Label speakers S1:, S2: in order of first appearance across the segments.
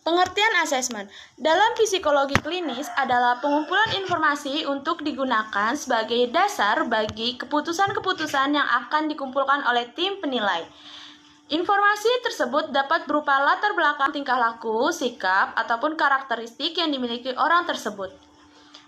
S1: Pengertian asesmen dalam psikologi klinis adalah pengumpulan informasi untuk digunakan sebagai dasar bagi keputusan-keputusan yang akan dikumpulkan oleh tim penilai. Informasi tersebut dapat berupa latar belakang tingkah laku, sikap, ataupun karakteristik yang dimiliki orang tersebut.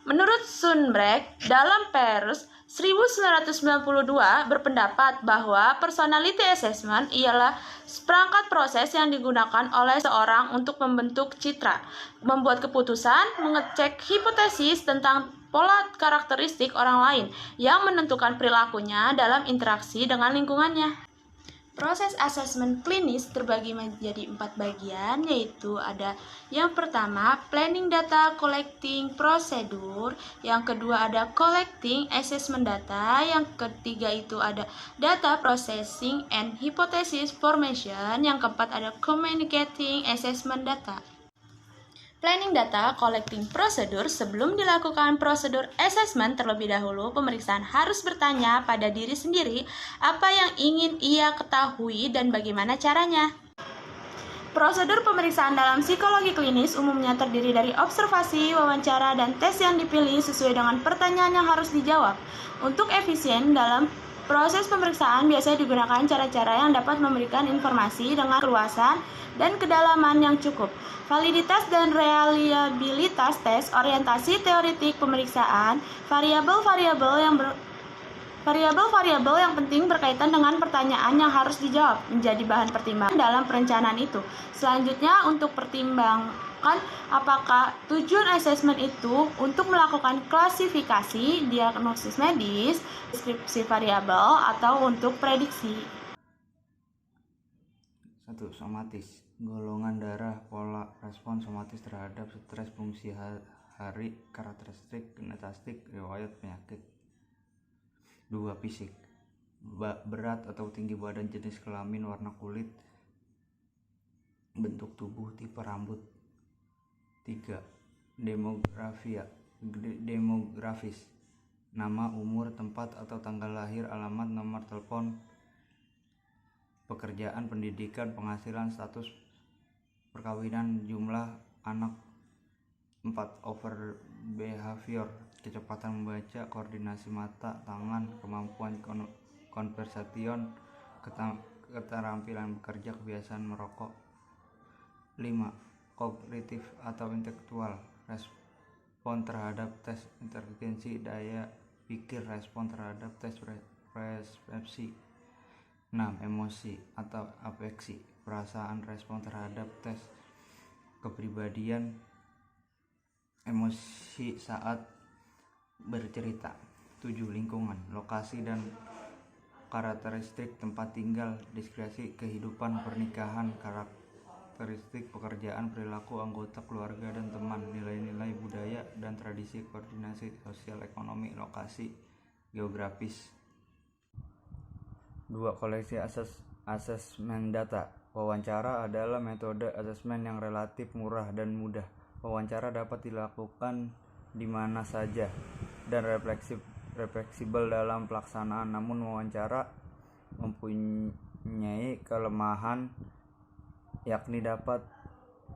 S1: Menurut Sundberg, dalam Peirce 1992 berpendapat bahwa personality assessment ialah seperangkat proses yang digunakan oleh seorang untuk membentuk citra, membuat keputusan, mengecek hipotesis tentang pola karakteristik orang lain yang menentukan perilakunya dalam interaksi dengan lingkungannya. Proses asesmen klinis terbagi menjadi 4 bagian, yaitu ada yang pertama planning data collecting procedure, yang kedua ada collecting assessment data, yang ketiga itu ada data processing and hypothesis formation, yang keempat ada communicating assessment data. Planning data collecting procedure. Sebelum dilakukan prosedur assessment terlebih dahulu, pemeriksaan harus bertanya pada diri sendiri apa yang ingin ia ketahui dan bagaimana caranya. Prosedur pemeriksaan dalam psikologi klinis umumnya terdiri dari observasi, wawancara, dan tes yang dipilih sesuai dengan pertanyaan yang harus dijawab. Untuk efisien dalam proses pemeriksaan biasanya digunakan cara-cara yang dapat memberikan informasi dengan keluasan dan kedalaman yang cukup. Validitas dan reliabilitas tes, orientasi teoritik pemeriksaan, variabel-variabel yang penting berkaitan dengan pertanyaan yang harus dijawab menjadi bahan pertimbangan dalam perencanaan itu. Selanjutnya, untuk pertimbangkan apakah tujuan asesmen itu untuk melakukan klasifikasi, diagnosis medis, deskripsi variabel, atau untuk prediksi.
S2: 1. Somatis. Golongan darah, pola respon somatis terhadap stres, fungsi hari, karakteristik, genetik, riwayat penyakit. 2. Fisik. Berat atau tinggi badan, jenis kelamin, warna kulit, bentuk tubuh, tipe rambut. 3. Demografis. Nama, umur, tempat atau tanggal lahir, alamat, nomor telepon, pekerjaan, pendidikan, penghasilan, status perkawinan, jumlah anak. 4. Over behavior. Kecepatan membaca, koordinasi mata, tangan, kemampuan konversation, keterampilan bekerja, kebiasaan merokok. 5. Kognitif atau intelektual. Respon terhadap tes inteligensi, daya pikir, respon terhadap tes persepsi. 6. Emosi atau afeksi, perasaan, respon terhadap tes kepribadian, emosi saat bercerita. 7. Lingkungan, lokasi dan karakteristik tempat tinggal, deskripsi kehidupan, pernikahan, karakteristik pekerjaan, perilaku anggota keluarga dan teman, nilai-nilai budaya dan tradisi, koordinasi sosial, ekonomi, lokasi geografis. 2. Koleksi asesmen data. Wawancara adalah metode asesmen yang relatif murah dan mudah. Wawancara dapat dilakukan di mana saja dan fleksibel dalam pelaksanaan. Namun wawancara mempunyai kelemahan, yakni dapat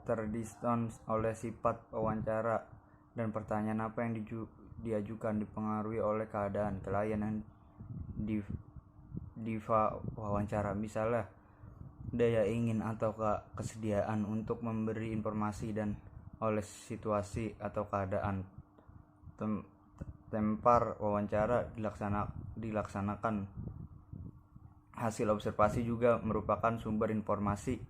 S2: terdistors oleh sifat wawancara dan pertanyaan apa yang diajukan dipengaruhi oleh keadaan klien yang wawancara, misalnya daya ingin atau kesediaan untuk memberi informasi dan oleh situasi atau keadaan. Tempar wawancara dilaksanakan. Hasil observasi juga merupakan sumber informasi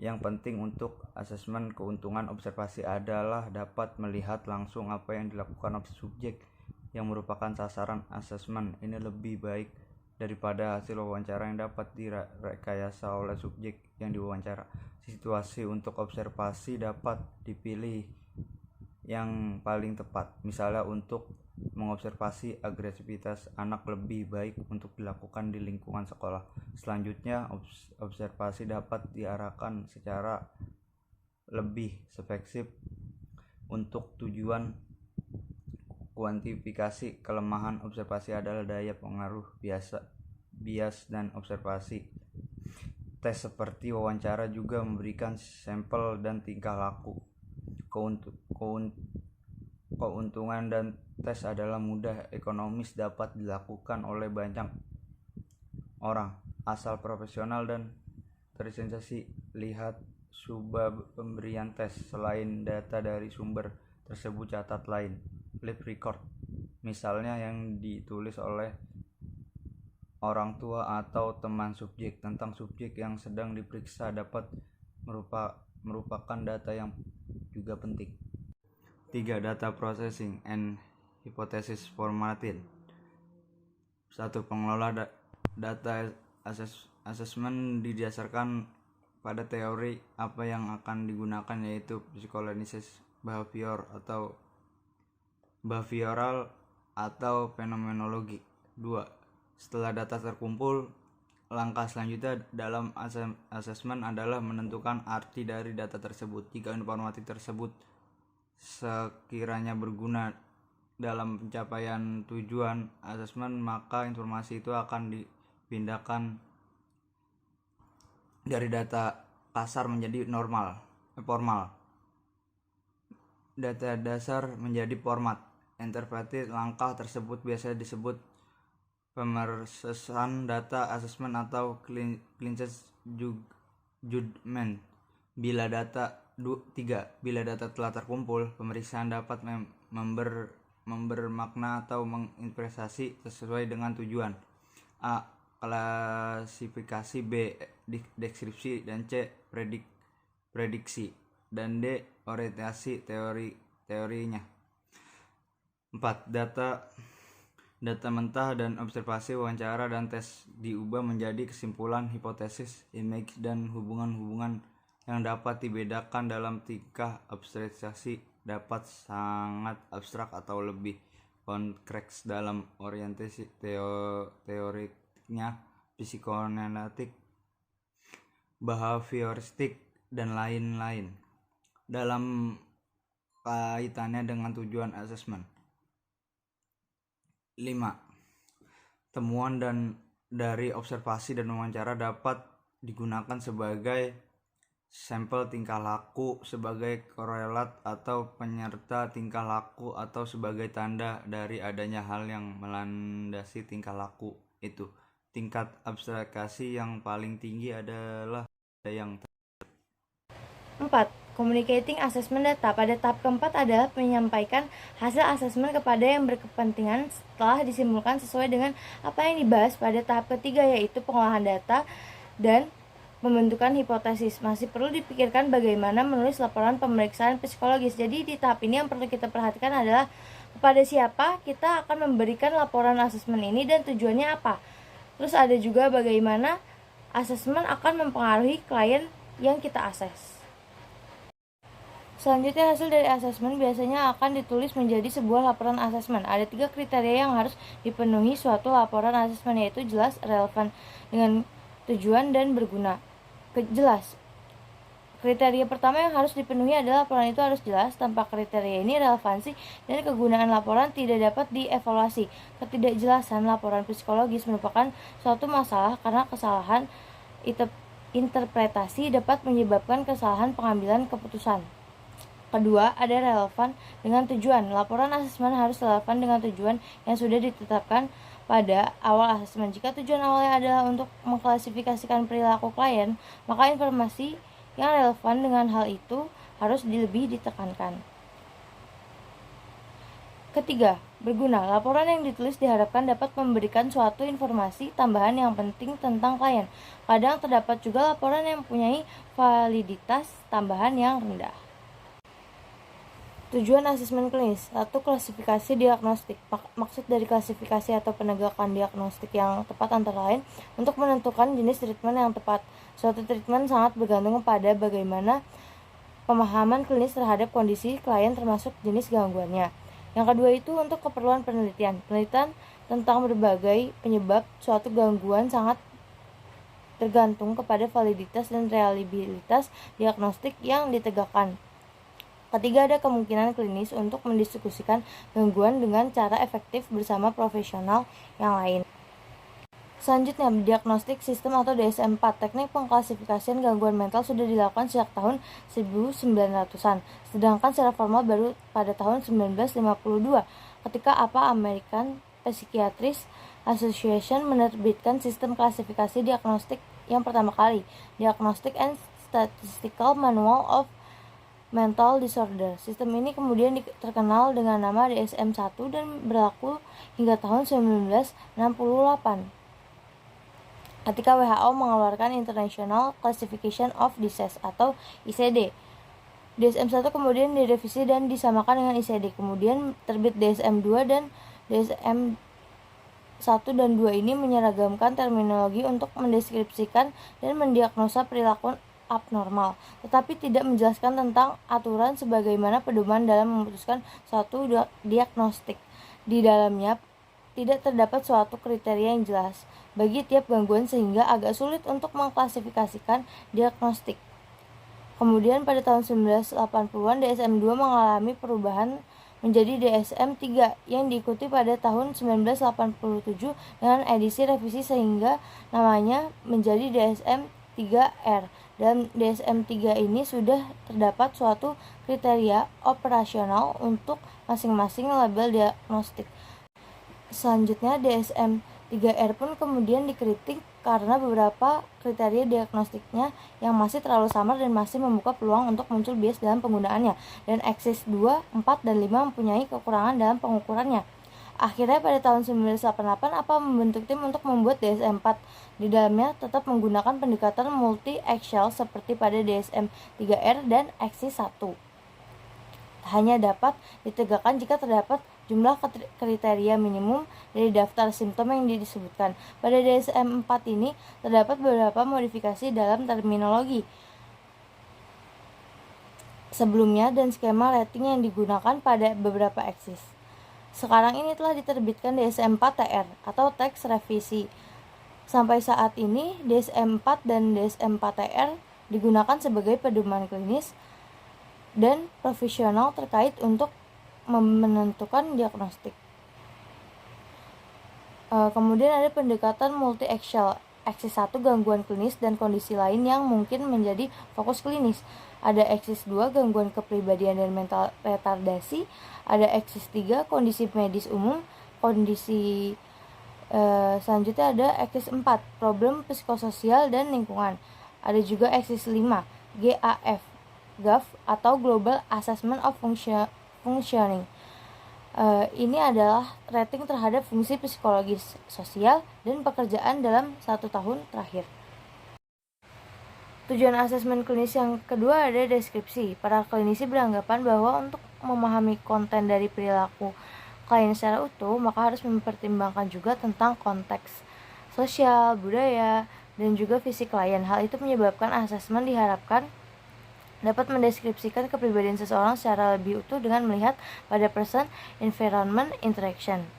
S2: yang penting untuk asesmen. Keuntungan observasi adalah dapat melihat langsung apa yang dilakukan subjek yang merupakan sasaran asesmen. Ini lebih baik daripada hasil wawancara yang dapat direkayasa oleh subjek yang diwawancara. Situasi untuk observasi dapat dipilih yang paling tepat. Misalnya untuk mengobservasi agresivitas anak lebih baik untuk dilakukan di lingkungan sekolah. Selanjutnya, observasi dapat diarahkan secara lebih spesifik Untuk tujuan kuantifikasi kelemahan observasi adalah daya pengaruh bias dan observasi. Tes seperti wawancara juga memberikan sampel dan tingkah laku. Keuntungan dan tes adalah mudah, ekonomis, dapat dilakukan oleh banyak orang, asal profesional dan terlisensi. Lihat subbab pemberian tes. Selain data dari sumber tersebut, catat lain. Lab record, misalnya yang ditulis oleh orang tua atau teman subjek tentang subjek yang sedang diperiksa, dapat merupakan data yang juga penting. 3. Data processing and hypothesis formatting. 1. Pengelola data assessment didasarkan pada teori apa yang akan digunakan, yaitu psychoanalysis behavioral atau fenomenologi. 2. Setelah data terkumpul, langkah selanjutnya dalam asesmen adalah menentukan arti dari data tersebut. Jika informasi tersebut sekiranya berguna dalam pencapaian tujuan asesmen, maka informasi itu akan dipindahkan dari data kasar menjadi formal. Data dasar menjadi format. Interpreted. Langkah tersebut biasa disebut pemersesan data assessment atau clinical judgment. 3. Bila data telah terkumpul, pemeriksaan dapat makna atau menginterpretasi sesuai dengan tujuan. A. Klasifikasi. B. Deskripsi. Dan C. Prediksi. Dan D. Orientasi teorinya. 4. Data mentah dan observasi, wawancara, dan tes diubah menjadi kesimpulan, hipotesis, image, dan hubungan-hubungan yang dapat dibedakan dalam tingkah abstraksi, dapat sangat abstrak atau lebih konkret dalam orientasi teoriknya, psikoanalitik, behavioristik, dan lain-lain dalam kaitannya dengan tujuan asesmen. 5. Temuan dari observasi dan wawancara dapat digunakan sebagai sampel tingkah laku, sebagai korelat atau penyerta tingkah laku, atau sebagai tanda dari adanya hal yang melandasi tingkah laku itu. Tingkat abstraksi yang paling tinggi adalah yang
S3: 4. Communicating assessment data. Pada tahap keempat adalah menyampaikan hasil asesmen kepada yang berkepentingan setelah disimpulkan sesuai dengan apa yang dibahas pada tahap ketiga, yaitu pengolahan data dan pembentukan hipotesis. Masih perlu dipikirkan bagaimana menulis laporan pemeriksaan psikologis. Jadi di tahap ini yang perlu kita perhatikan adalah kepada siapa kita akan memberikan laporan asesmen ini dan tujuannya apa. Terus ada juga bagaimana asesmen akan mempengaruhi klien yang kita akses. Selanjutnya, hasil dari asesmen biasanya akan ditulis menjadi sebuah laporan asesmen. Ada 3 kriteria yang harus dipenuhi suatu laporan asesmen, yaitu jelas, relevan dengan tujuan, dan berguna. Jelas. Kriteria pertama yang harus dipenuhi adalah laporan itu harus jelas. Tanpa kriteria ini, relevansi dan kegunaan laporan tidak dapat dievaluasi. Ketidakjelasan laporan psikologis merupakan suatu masalah karena kesalahan interpretasi dapat menyebabkan kesalahan pengambilan keputusan. Kedua, ada relevan dengan tujuan. Laporan asesmen harus relevan dengan tujuan yang sudah ditetapkan pada awal asesmen. Jika tujuan awalnya adalah untuk mengklasifikasikan perilaku klien, maka informasi yang relevan dengan hal itu harus lebih ditekankan. Ketiga, berguna. Laporan yang ditulis diharapkan dapat memberikan suatu informasi tambahan yang penting tentang klien. Kadang terdapat juga laporan yang mempunyai validitas tambahan yang rendah. Tujuan asesmen klinis. 1. Klasifikasi diagnostik. Maksud dari klasifikasi atau penegakan diagnostik yang tepat antara lain untuk menentukan jenis treatment yang tepat. Suatu treatment sangat bergantung pada bagaimana pemahaman klinis terhadap kondisi klien termasuk jenis gangguannya. Yang kedua itu untuk keperluan penelitian. Penelitian tentang berbagai penyebab suatu gangguan sangat tergantung kepada validitas dan reliabilitas diagnostik yang ditegakkan. Ketiga, ada kemungkinan klinis untuk mendiskusikan gangguan dengan cara efektif bersama profesional yang lain. Selanjutnya, diagnostik sistem atau DSM-4. Teknik pengklasifikasian gangguan mental sudah dilakukan sejak tahun 1900-an, sedangkan secara formal baru pada tahun 1952, ketika American Psychiatric Association menerbitkan sistem klasifikasi diagnostik yang pertama kali, Diagnostic and Statistical Manual of Mental Disorder. Sistem ini kemudian terkenal dengan nama DSM-1 dan berlaku hingga tahun 1968. Ketika WHO mengeluarkan International Classification of Disease atau ICD. DSM-1 kemudian direvisi dan disamakan dengan ICD. Kemudian terbit DSM-2 dan DSM-1 dan 2 ini menyeragamkan terminologi untuk mendeskripsikan dan mendiagnosa perilaku abnormal, tetapi tidak menjelaskan tentang aturan sebagaimana pedoman dalam memutuskan suatu diagnostik. Di dalamnya tidak terdapat suatu kriteria yang jelas bagi tiap gangguan sehingga agak sulit untuk mengklasifikasikan diagnostik. Kemudian pada tahun 1980-an DSM-2 mengalami perubahan menjadi DSM-3 yang diikuti pada tahun 1987 dengan edisi revisi sehingga namanya menjadi DSM-3R. Dan DSM-3 ini sudah terdapat suatu kriteria operasional untuk masing-masing label diagnostik. Selanjutnya, DSM-3R pun kemudian dikritik karena beberapa kriteria diagnostiknya yang masih terlalu samar dan masih membuka peluang untuk muncul bias dalam penggunaannya, dan Axis 2, 4, dan 5 mempunyai kekurangan dalam pengukurannya. Akhirnya pada tahun 1988 membentuk tim untuk membuat DSM-4. Di dalamnya tetap menggunakan pendekatan multi-axial seperti pada DSM-3R dan Axis 1. Hanya dapat ditegakkan jika terdapat jumlah kriteria minimum dari daftar simptom yang disebutkan. Pada DSM-4 ini terdapat beberapa modifikasi dalam terminologi sebelumnya dan skema rating yang digunakan pada beberapa Axis. Sekarang ini telah diterbitkan DSM-4-TR atau teks revisi. Sampai saat ini DSM-4 dan DSM-4-TR digunakan sebagai pedoman klinis dan profesional terkait untuk menentukan diagnostik. Kemudian ada pendekatan multi-axial, Axis 1 gangguan klinis dan kondisi lain yang mungkin menjadi fokus klinis. Ada Axis 2 gangguan kepribadian dan mental retardasi, ada Axis 3 kondisi medis umum, kondisi selanjutnya ada Axis 4 problem psikososial dan lingkungan. Ada juga Axis 5 GAF atau Global Assessment of Functioning. Ini adalah rating terhadap fungsi psikologis, sosial, dan pekerjaan dalam 1 tahun terakhir. Tujuan asesmen klinis yang kedua ada deskripsi. Para klinisi beranggapan bahwa untuk memahami konten dari perilaku klien secara utuh, maka harus mempertimbangkan juga tentang konteks sosial, budaya, dan juga fisik klien. Hal itu menyebabkan asesmen diharapkan dapat mendeskripsikan kepribadian seseorang secara lebih utuh dengan melihat pada person-environment interaction.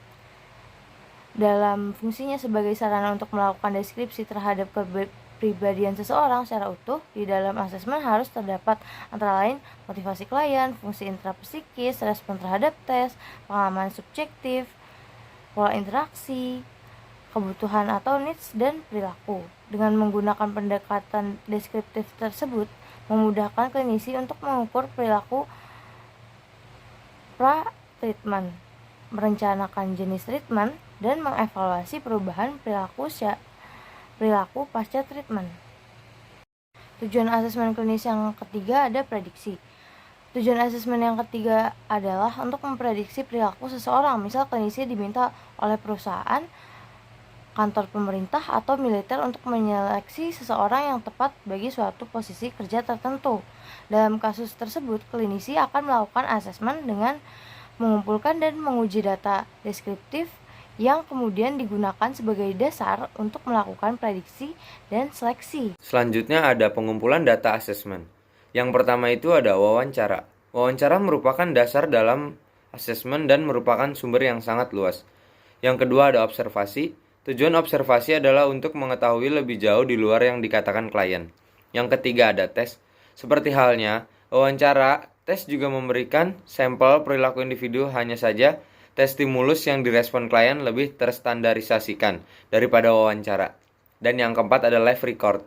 S3: Dalam fungsinya sebagai sarana untuk melakukan deskripsi terhadap kepribadian seseorang secara utuh, di dalam asesmen harus terdapat antara lain motivasi klien, fungsi intrapsikis, respon terhadap tes, pengalaman subjektif, pola interaksi, kebutuhan atau needs, dan perilaku. Dengan menggunakan pendekatan deskriptif tersebut, memudahkan klinisi untuk mengukur perilaku pra-treatment, merencanakan jenis treatment, dan mengevaluasi perubahan perilaku pasca treatment. Tujuan asesmen klinis yang ketiga ada prediksi. Tujuan asesmen yang ketiga adalah untuk memprediksi perilaku seseorang. Misal klinisi diminta oleh perusahaan, kantor pemerintah, atau militer untuk menyeleksi seseorang yang tepat bagi suatu posisi kerja tertentu. Dalam kasus tersebut, klinisi akan melakukan asesmen dengan mengumpulkan dan menguji data deskriptif yang kemudian digunakan sebagai dasar untuk melakukan prediksi dan seleksi.
S4: Selanjutnya ada pengumpulan data asesmen. Yang pertama itu ada wawancara. Wawancara merupakan dasar dalam asesmen dan merupakan sumber yang sangat luas. Yang kedua ada observasi. Tujuan observasi adalah untuk mengetahui lebih jauh di luar yang dikatakan klien. Yang ketiga ada tes. Seperti halnya wawancara, Tes juga memberikan sampel perilaku individu, hanya saja tes stimulus yang direspon klien lebih terstandarisasikan daripada wawancara. Dan yang keempat ada live record.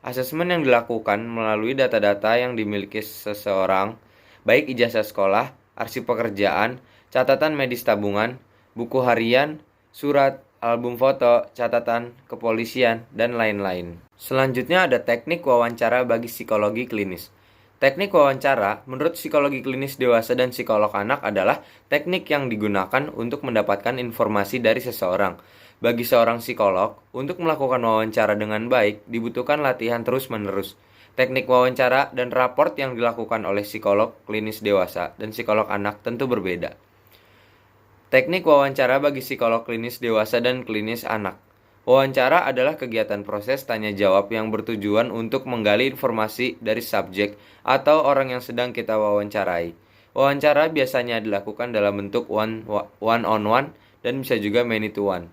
S4: Asesmen yang dilakukan melalui data-data yang dimiliki seseorang, baik ijazah sekolah, arsip pekerjaan, catatan medis tabungan, buku harian, surat, album foto, catatan kepolisian, dan lain-lain. Selanjutnya ada teknik wawancara bagi psikologi klinis. Teknik wawancara menurut psikologi klinis dewasa dan psikolog anak adalah teknik yang digunakan untuk mendapatkan informasi dari seseorang. Bagi seorang psikolog, untuk melakukan wawancara dengan baik dibutuhkan latihan terus-menerus. Teknik wawancara dan raport yang dilakukan oleh psikolog klinis dewasa dan psikolog anak tentu berbeda. Teknik wawancara bagi psikolog klinis dewasa dan klinis anak. Wawancara adalah kegiatan proses tanya jawab yang bertujuan untuk menggali informasi dari subjek atau orang yang sedang kita wawancarai. Wawancara biasanya dilakukan dalam bentuk one on one dan bisa juga many to one.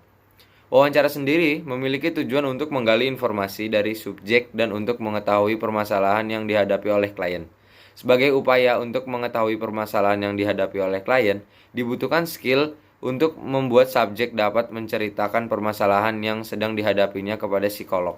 S4: Wawancara sendiri memiliki tujuan untuk menggali informasi dari subjek dan untuk mengetahui permasalahan yang dihadapi oleh klien. Sebagai upaya untuk mengetahui permasalahan yang dihadapi oleh klien, dibutuhkan skill untuk membuat subjek dapat menceritakan permasalahan yang sedang dihadapinya kepada psikolog.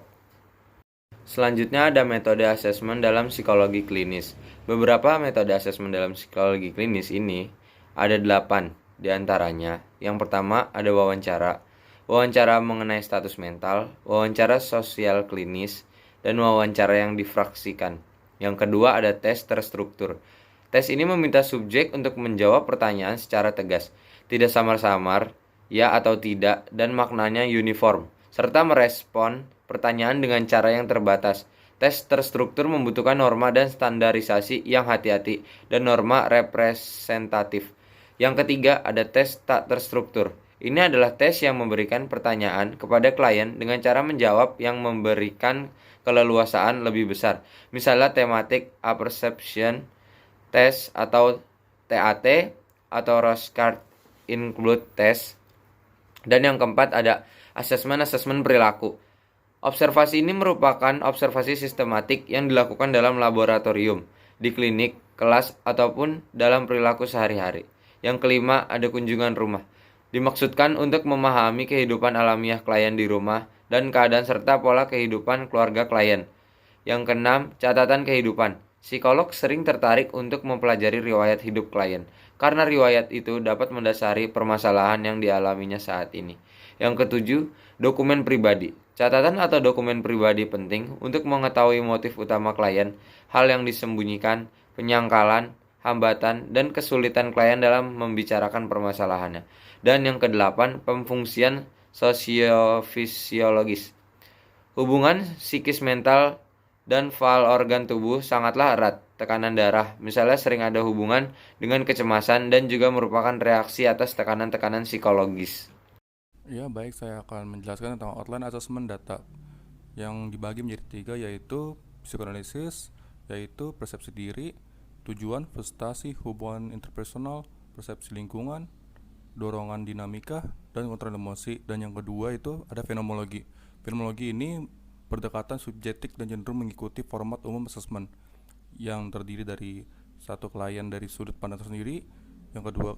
S4: Selanjutnya ada metode asesmen dalam psikologi klinis. Beberapa metode asesmen dalam psikologi klinis ini ada 8 diantaranya. Yang pertama ada wawancara. Wawancara mengenai status mental, wawancara sosial klinis, dan wawancara yang difraksikan. Yang kedua ada tes terstruktur. Tes ini meminta subjek untuk menjawab pertanyaan secara tegas, tidak samar-samar, ya atau tidak, dan maknanya uniform, serta merespon pertanyaan dengan cara yang terbatas. Tes terstruktur membutuhkan norma dan standarisasi yang hati-hati dan norma representatif. Yang ketiga ada tes tak terstruktur. Ini adalah tes yang memberikan pertanyaan kepada klien dengan cara menjawab yang memberikan keleluasaan lebih besar. Misalnya thematic apperception test atau TAT atau Rorschach include test. Dan yang keempat ada asesmen perilaku. Observasi ini merupakan observasi sistematik yang dilakukan dalam laboratorium, di klinik, kelas, ataupun dalam perilaku sehari-hari. Yang kelima ada kunjungan rumah. Dimaksudkan untuk memahami kehidupan alamiah klien di rumah dan keadaan serta pola kehidupan keluarga klien. Yang keenam, catatan kehidupan. Psikolog sering tertarik untuk mempelajari riwayat hidup klien, karena riwayat itu dapat mendasari permasalahan yang dialaminya saat ini. Yang ketujuh, dokumen pribadi. Catatan atau dokumen pribadi penting untuk mengetahui motif utama klien, hal yang disembunyikan, penyangkalan, hambatan, dan kesulitan klien dalam membicarakan permasalahannya. Dan yang kedelapan, pemfungsian sosiofisiologis. Hubungan psikis mental dan fal organ tubuh sangatlah erat. Tekanan darah, misalnya sering ada hubungan dengan kecemasan dan juga merupakan reaksi atas tekanan-tekanan psikologis.
S5: Ya, baik, saya akan menjelaskan tentang outline assessment data yang dibagi menjadi 3, yaitu psikoanalisis, yaitu persepsi diri, tujuan, prestasi, hubungan interpersonal, persepsi lingkungan, dorongan dinamika, dan kontrol emosi. Dan yang kedua itu ada fenomenologi. Fenomenologi ini berdekatan subjektif dan cenderung mengikuti format umum assessment yang terdiri dari satu, klien dari sudut pandang tersendiri. Yang kedua,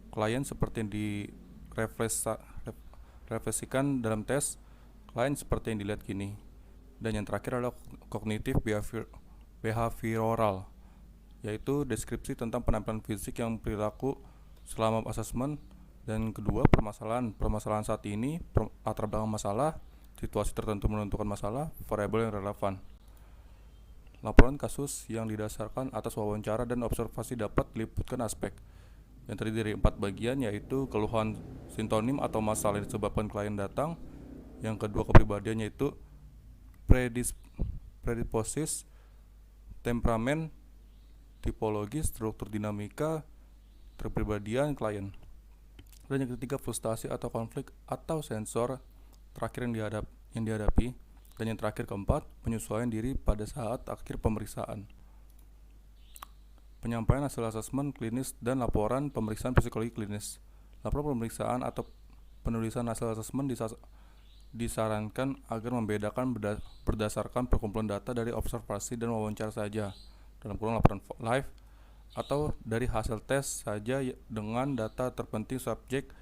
S5: klien seperti yang direfleksikan dalam tes, klien seperti yang dilihat kini. Dan yang terakhir adalah kognitif behavioral, yaitu deskripsi tentang penampilan fisik yang perilaku selama asesmen. Dan kedua, permasalahan saat ini, latar belakang masalah, situasi tertentu menentukan masalah, variabel yang relevan. Laporan kasus yang didasarkan atas wawancara dan observasi dapat diliputkan aspek yang terdiri dari 4 bagian, yaitu keluhan sintonim atau masalah yang disebabkan klien datang. Yang kedua, kepribadian, yaitu predisposis, temperamen, tipologi, struktur dinamika, kepribadian klien. Dan yang ketiga, frustasi atau konflik atau sensor terakhir yang dihadapi. Dan yang terakhir, keempat, penyesuaian diri pada saat akhir pemeriksaan. Penyampaian hasil asesmen klinis dan laporan pemeriksaan psikologi klinis. Laporan pemeriksaan atau penulisan hasil asesmen disarankan agar membedakan berdasarkan perkumpulan data dari observasi dan wawancara saja, dalam kurung laporan live, atau dari hasil tes saja dengan data terpenting subjek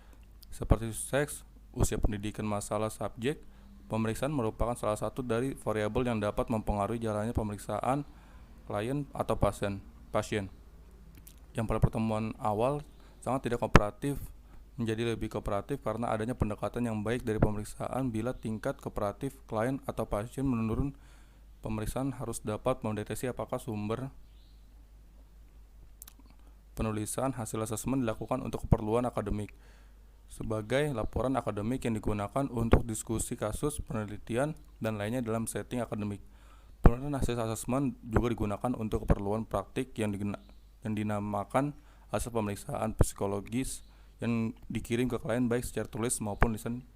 S5: seperti seks, usia pendidikan masalah subjek. Pemeriksaan merupakan salah satu dari variabel yang dapat mempengaruhi jalannya pemeriksaan klien atau pasien. Yang pada pertemuan awal sangat tidak kooperatif menjadi lebih kooperatif karena adanya pendekatan yang baik dari pemeriksaan. Bila tingkat kooperatif klien atau pasien menurun, pemeriksaan harus dapat mendeteksi apakah sumber penulisan hasil asesmen dilakukan untuk keperluan akademik sebagai laporan akademik yang digunakan untuk diskusi kasus, penelitian, dan lainnya dalam setting akademik. Penulisan hasil asesmen juga digunakan untuk keperluan praktik yang dinamakan hasil pemeriksaan psikologis yang dikirim ke klien baik secara tulis maupun lisan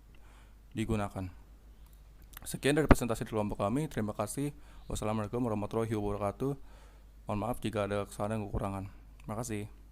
S5: digunakan. Sekian dari presentasi di kelompok kami. Terima kasih. Wassalamualaikum warahmatullahi wabarakatuh. Mohon maaf jika ada kesalahan dan kekurangan. Terima kasih.